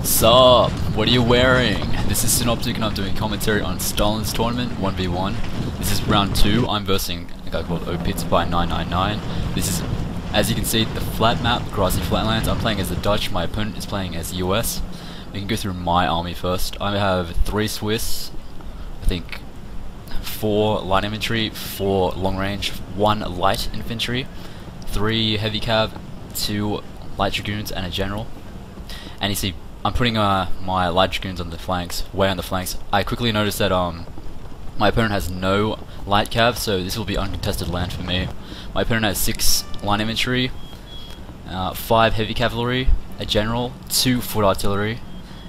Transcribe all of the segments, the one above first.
Sup? What are you wearing? This is Synoptic and I'm doing commentary on Stalin's tournament 1v1. This is round 2. I'm versing a guy called opizzapie999. This is, as you can see, the flat map, grassy flatlands. I'm playing as the Dutch, my opponent is playing as the US. We can go through my army first. I have 3 Swiss, I think 4 light infantry, 4 long range, 1 light infantry, 3 heavy cav, 2 light dragoons and a general. And you see, I'm putting my light dragoons on the flanks, way on the flanks. I quickly noticed that my opponent has no light cav, so this will be uncontested land for me. My opponent has 6 line infantry, 5 heavy cavalry, a general, 2 foot artillery,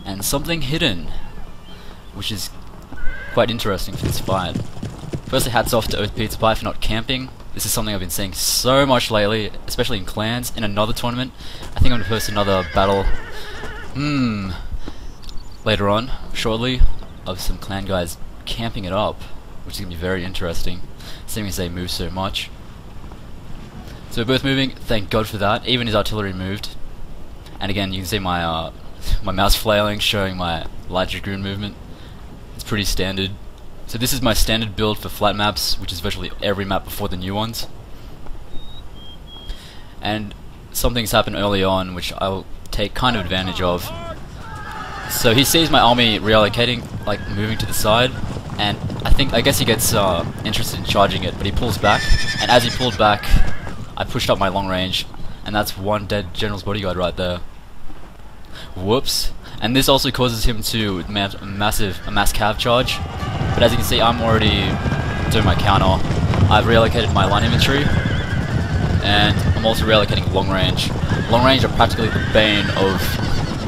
and something hidden, which is quite interesting for this fight. Firstly, hats off to opizzapie for not camping. This is something I've been seeing so much lately, especially in clans. In another tournament, I think I'm going to post another battle later on, shortly, of some clan guys camping it up, which is going to be very interesting, seeing as they move so much. So we're both moving, thank God for that. Even his artillery moved. And again, you can see my my mouse flailing, showing my light dragoon movement. It's pretty standard. So this is my standard build for flat maps, which is virtually every map before the new ones. And something's happened early on, which I'll take kind of advantage of. So he sees my army reallocating, like moving to the side, and I guess he gets interested in charging it, but he pulls back, and as he pulled back, I pushed up my long range, and that's 1 dead general's bodyguard right there. Whoops. And this also causes him to mount a mass cav charge, but as you can see, I'm already doing my counter. I've reallocated my line infantry, and I'm also reallocating long range. Long range are practically the bane of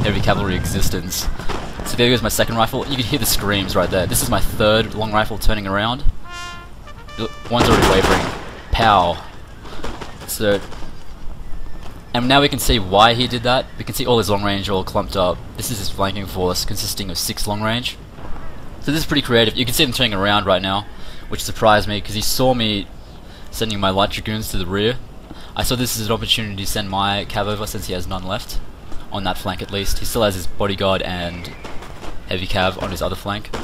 heavy cavalry existence. So there goes my second rifle. You can hear the screams right there. This is my 3rd long rifle turning around. One's already wavering. Pow. So, and now we can see why he did that. We can see all his long range all clumped up. This is his flanking force consisting of 6 long range. So this is pretty creative. You can see them turning around right now, which surprised me because he saw me sending my light dragoons to the rear. I saw this as an opportunity to send my cav over since he has none left, on that flank at least. He still has his bodyguard and heavy cav on his other flank.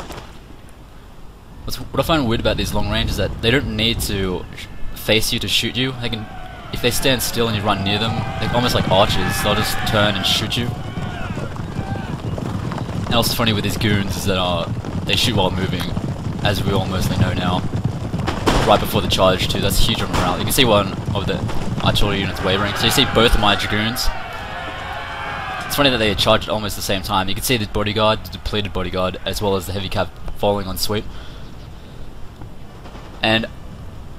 What I find weird about these long range is that they don't need to face you to shoot you. They can, if they stand still and you run near them, they're almost like archers, they'll just turn and shoot you. And also funny with these goons is that they shoot while moving, as we all mostly know now. Right before the charge too, that's huge on morale. You can see one of the artillery units wavering. So you see both of my dragoons. It's funny that they charged at almost the same time. You can see the bodyguard, the depleted bodyguard, as well as the heavy cav falling on sweep. And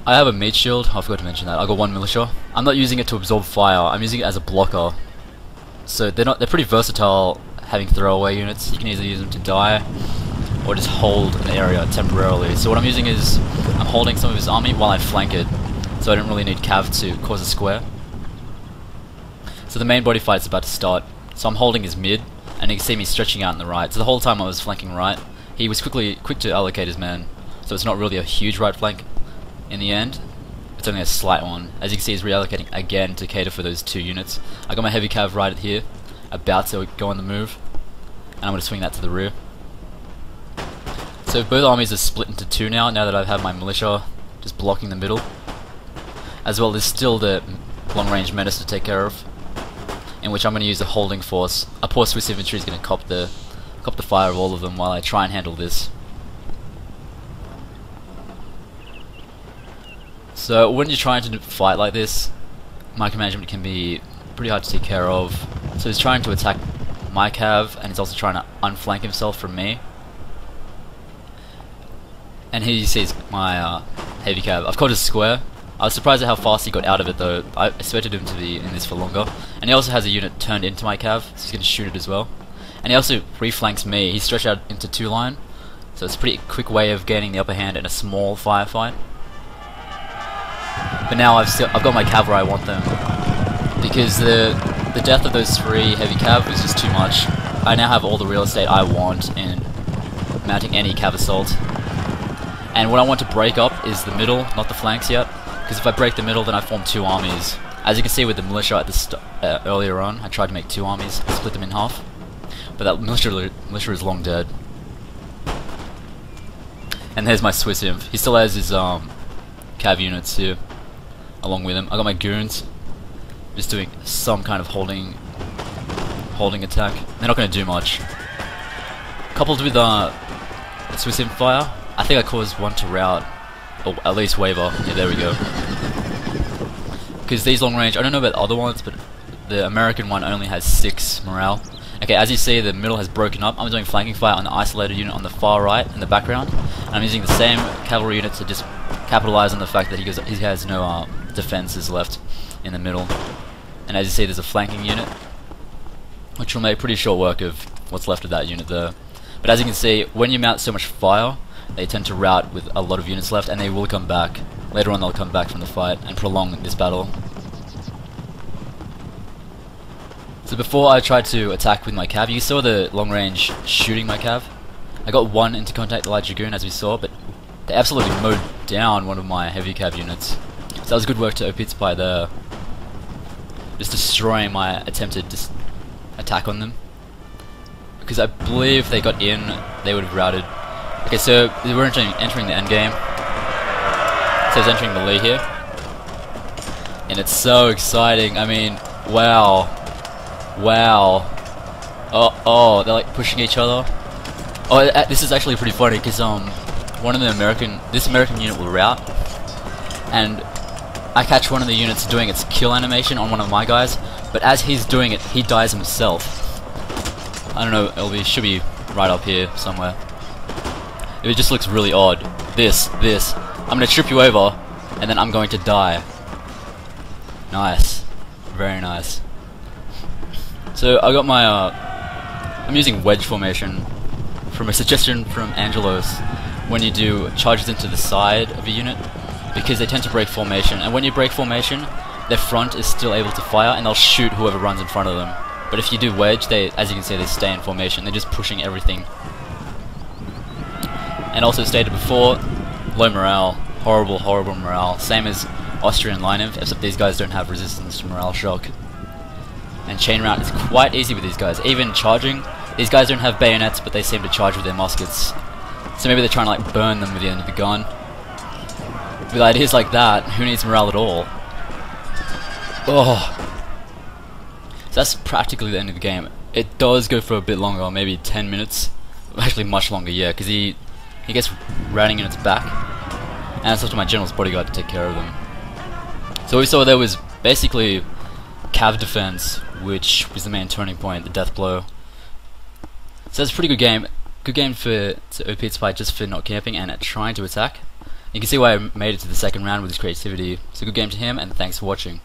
I have a meat shield, I forgot to mention that. I got 1 militia. I'm not using it to absorb fire, I'm using it as a blocker. So they're pretty versatile, having throwaway units. You can either use them to die or just hold an area temporarily. So what I'm using is, I'm holding some of his army while I flank it, so I don't really need cav to cause a square. So the main body fight is about to start. So I'm holding his mid, and you can see me stretching out on the right. So the whole time I was flanking right, he was quick to allocate his men. So it's not really a huge right flank in the end. It's only a slight one. As you can see, he's reallocating again to cater for those 2 units. I got my heavy cav right here, about to go on the move, and I'm going to swing that to the rear. So both armies are split into 2 now that I've had my militia just blocking the middle. As well, there's still the long range menace to take care of, in which I'm going to use a holding force. A poor Swiss infantry is going to cop the fire of all of them while I try and handle this. So when you're trying to fight like this, micromanagement can be pretty hard to take care of. So he's trying to attack my cav, and he's also trying to unflank himself from me. And here you see my heavy cav. I've caught a square. I was surprised at how fast he got out of it though. I expected him to be in this for longer. And he also has a unit turned into my cav, so he's going to shoot it as well. And he also reflanks me. He's stretched out into 2 line, so it's a pretty quick way of gaining the upper hand in a small firefight. But now I've got my cav where I want them, because the death of those 3 heavy cav was just too much. I now have all the real estate I want in mounting any cav assault. And what I want to break up is the middle, not the flanks yet, because if I break the middle then I form 2 armies. As you can see with the militia at the earlier on, I tried to make 2 armies, split them in half. but that militia is long dead. And there's my Swiss imp. He still has his cav units here along with him. I got my goons just doing some kind of holding attack. They're not going to do much. Coupled with Swiss imp fire, I think I caused one to rout, or at least waver. Yeah, there we go. Because these long range, I don't know about the other ones, but the American one only has 6 morale. Okay, as you see, the middle has broken up. I'm doing flanking fire on the isolated unit on the far right in the background. And I'm using the same cavalry unit to just capitalize on the fact that he has no defenses left in the middle. And as you see, there's a flanking unit, which will make pretty short work of what's left of that unit there. But as you can see, when you mount so much fire, they tend to rout with a lot of units left, and they will come back. Later on they'll come back from the fight and prolong this battle. So before I tried to attack with my cav, you saw the long range shooting my cav. I got one into contact with light dragoon as we saw, but they absolutely mowed down one of my heavy cav units. So that was good work to opizzapie there. Just destroying my attempted attack on them. Because I believe if they got in, they would have routed. Okay, so we're entering the end game. So it's entering the lead here. And it's so exciting. I mean, wow. Wow. Oh, they're like pushing each other. Oh, this is actually pretty funny because this American unit will rout, and I catch one of the units doing its kill animation on one of my guys, but as he's doing it, he dies himself. I don't know, it should be right up here somewhere. It just looks really odd. This. I'm gonna trip you over, and then I'm going to die. Nice. Very nice. So I got my, I'm using wedge formation from a suggestion from Angelos when you do charges into the side of a unit, because they tend to break formation, and when you break formation, their front is still able to fire and they'll shoot whoever runs in front of them. But if you do wedge, as you can see, they stay in formation. They're just pushing everything. And also stated before, low morale, horrible morale, same as Austrian line inf, except these guys don't have resistance to morale shock. And chain rout is quite easy with these guys. Even charging, these guys don't have bayonets, but they seem to charge with their muskets. So maybe they're trying to like burn them with the end of the gun. With ideas like that, who needs morale at all? Oh. So that's practically the end of the game. It does go for a bit longer, maybe 10 minutes. Actually much longer, yeah, because he gets routing units back. And it's up to my general's bodyguard to take care of them. So what we saw there was basically cav defense, which was the main turning point, the death blow. So that's a pretty good game. Good game to opizzapie just for not camping and trying to attack. You can see why I made it to the second round with his creativity. It's a good game to him, and thanks for watching.